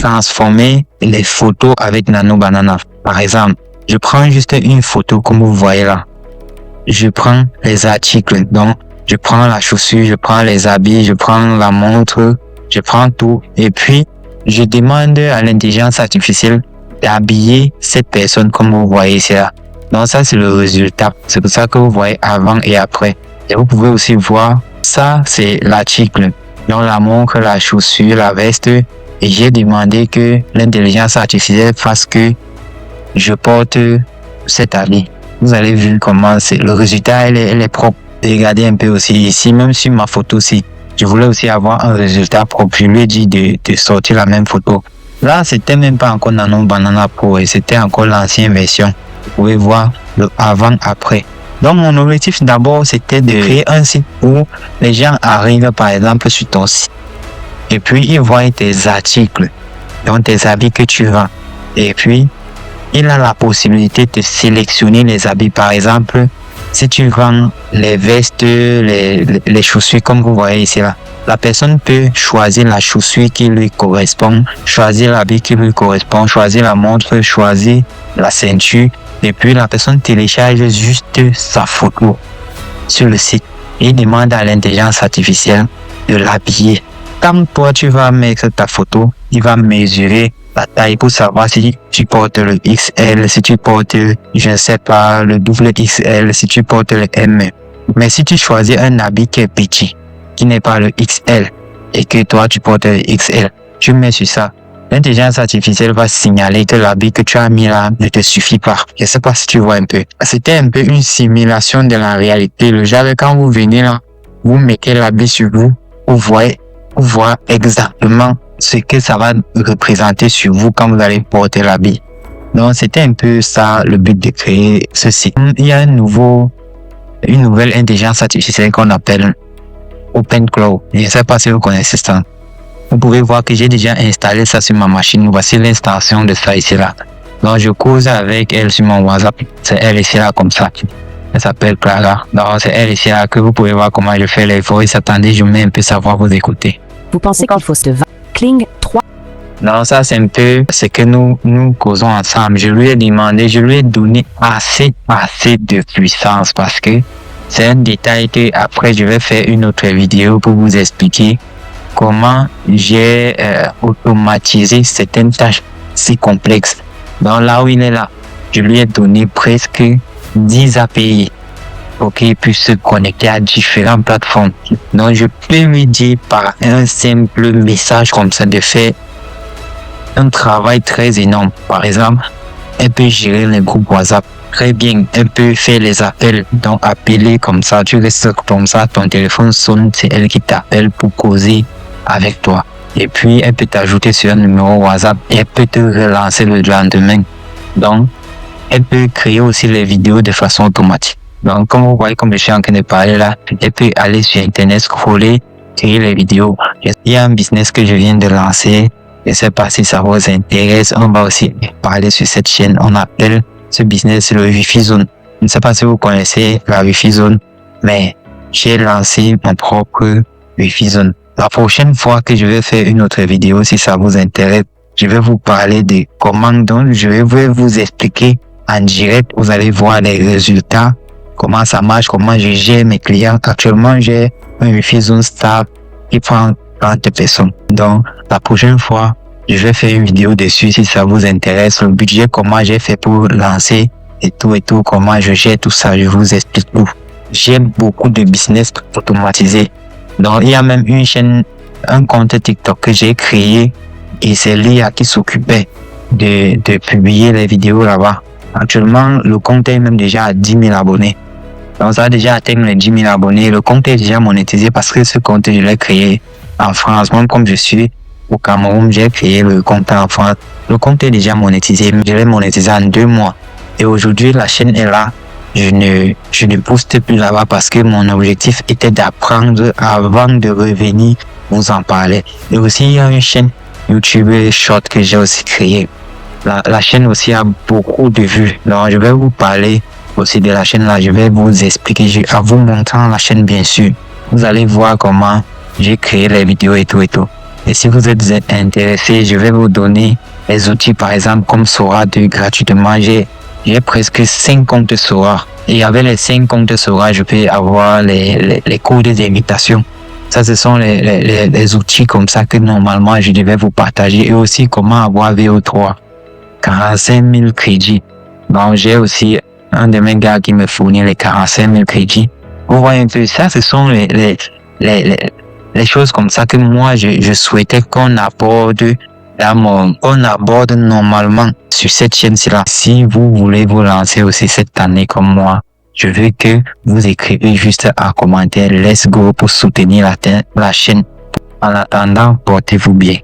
transformer les photos avec Nano Banana. Par exemple, je prends juste une photo comme vous voyez là. Je prends les articles, donc je prends la chaussure, je prends les habits, je prends la montre, je prends tout et puis je demande à l'intelligence artificielle d'habiller cette personne comme vous voyez ici là. Donc ça c'est le résultat. C'est pour ça que vous voyez avant et après. Et vous pouvez aussi voir ça c'est l'article. Donc la montre, la chaussure, la veste. Et j'ai demandé que l'intelligence artificielle fasse que je porte cet habit. Vous allez voir comment c'est. Le résultat elle est propre. Regardez un peu aussi ici, même sur ma photo aussi. Je voulais aussi avoir un résultat propre. Je lui ai dit de sortir la même photo. Là, c'était même pas encore Nano Banana Pro et c'était encore l'ancienne version. Vous pouvez voir le avant-après. Donc, mon objectif d'abord, c'était de créer un site où les gens arrivent, par exemple, sur ton site. Et puis, ils voient tes articles, donc tes habits que tu vends. Et puis, il a la possibilité de sélectionner les habits. Par exemple, si tu vends les vestes, les chaussures, comme vous voyez ici là, la personne peut choisir la chaussure qui lui correspond, choisir l'habit qui lui correspond, choisir la montre, choisir la ceinture. Et puis, la personne télécharge juste sa photo sur le site et demande à l'intelligence artificielle de l'habiller. Quand toi, tu vas mettre ta photo, il va mesurer la taille pour savoir si tu portes le XL, si tu portes, je ne sais pas, le double XL, si tu portes le M. Mais si tu choisis un habit qui est petit, qui n'est pas le XL, et que toi, tu portes le XL, tu mets sur ça. L'intelligence artificielle va signaler que l'habit que tu as mis là ne te suffit pas. Je ne sais pas si tu vois un peu. C'était un peu une simulation de la réalité. Le genre, quand vous venez là, vous mettez l'habit sur vous, vous voyez exactement ce que ça va représenter sur vous quand vous allez porter l'habit. Donc, c'était un peu ça le but de créer ce site. Il y a une nouvelle intelligence artificielle qu'on appelle OpenClaw. Je ne sais pas si vous connaissez ça. Vous pouvez voir que j'ai déjà installé ça sur ma machine. Voici l'installation de ça ici là. Donc je cause avec elle sur mon WhatsApp. C'est elle ici là comme ça. Elle s'appelle Clara. Donc c'est elle ici là que vous pouvez voir comment je fais les voix. Attendez, je mets un peu savoir vous écouter. Vous pensez qu'il faut se Kling 3. Non, ça c'est un peu ce que nous causons ensemble. Je lui ai demandé, je lui ai donné assez de puissance parce que c'est un détail que après je vais faire une autre vidéo pour vous expliquer comment j'ai automatisé certaines tâches si complexes. Donc là où il est là, je lui ai donné presque 10 API pour qu'il puisse se connecter à différentes plateformes. Donc je peux lui dire par un simple message comme ça de faire un travail très énorme. Par exemple, elle peut gérer les groupes WhatsApp très bien. Elle peut faire les appels, donc appeler comme ça. Tu restes comme ça, ton téléphone sonne, c'est elle qui t'appelle pour causer avec toi. Et puis, elle peut t'ajouter sur un numéro WhatsApp et elle peut te relancer le lendemain. Donc, elle peut créer aussi les vidéos de façon automatique. Donc, comme vous voyez, comme je suis en train de parler là, elle peut aller sur Internet, scroller, créer les vidéos. Il y a un business que je viens de lancer. Je ne sais pas si ça vous intéresse. On va aussi parler sur cette chaîne. On appelle ce business le Wi-Fi Zone. Je ne sais pas si vous connaissez la Wi-Fi Zone, mais j'ai lancé mon propre Wi-Fi Zone. La prochaine fois que je vais faire une autre vidéo, si ça vous intéresse, je vais vous parler de comment donc je vais vous expliquer en direct. Vous allez voir les résultats, comment ça marche, comment je gère mes clients. Actuellement, j'ai un Wi-Fi Zone stable qui prend 30 personnes. Donc, la prochaine fois, je vais faire une vidéo dessus si ça vous intéresse. Le budget, comment j'ai fait pour lancer et tout, comment je gère tout ça, je vous explique tout. J'ai beaucoup de business automatisés. Donc, il y a même une chaîne, un compte TikTok que j'ai créé et c'est Lia qui s'occupait de publier les vidéos là-bas. Actuellement, le compte est même déjà à 10 000 abonnés. Donc, ça a déjà atteint les 10 000 abonnés. Le compte est déjà monétisé parce que ce compte, je l'ai créé en France. Même comme je suis au Cameroun, j'ai créé le compte en France. Le compte est déjà monétisé. Je l'ai monétisé en 2 mois. Et aujourd'hui, la chaîne est là. Je ne poste plus là-bas parce que mon objectif était d'apprendre avant de revenir vous en parler. Et aussi, il y a une chaîne YouTube Short que j'ai aussi créée. La chaîne aussi a beaucoup de vues. Donc, je vais vous parler aussi de la chaîne là. Je vais vous expliquer, en vous montrant la chaîne bien sûr. Vous allez voir comment j'ai créé les vidéos et tout. Et si vous êtes intéressé, je vais vous donner les outils, par exemple, comme Sora 2 gratuitement. J'ai presque 5 comptes Sora. Et avec les 5 comptes Sora, je peux avoir les cours d'imitation. Ça, ce sont les outils comme ça que normalement je devais vous partager. Et aussi comment avoir VO3. 45 000 crédits. Bon, j'ai aussi un de mes gars qui me fournit les 45 000 crédits. Vous voyez un peu, ça, ce sont les choses comme ça que moi, je souhaitais qu'on aborde on aborde normalement sur cette chaîne-là. Si vous voulez vous lancer aussi cette année comme moi, je veux que vous écrivez juste un commentaire let's go pour soutenir la chaîne. En attendant, portez-vous bien.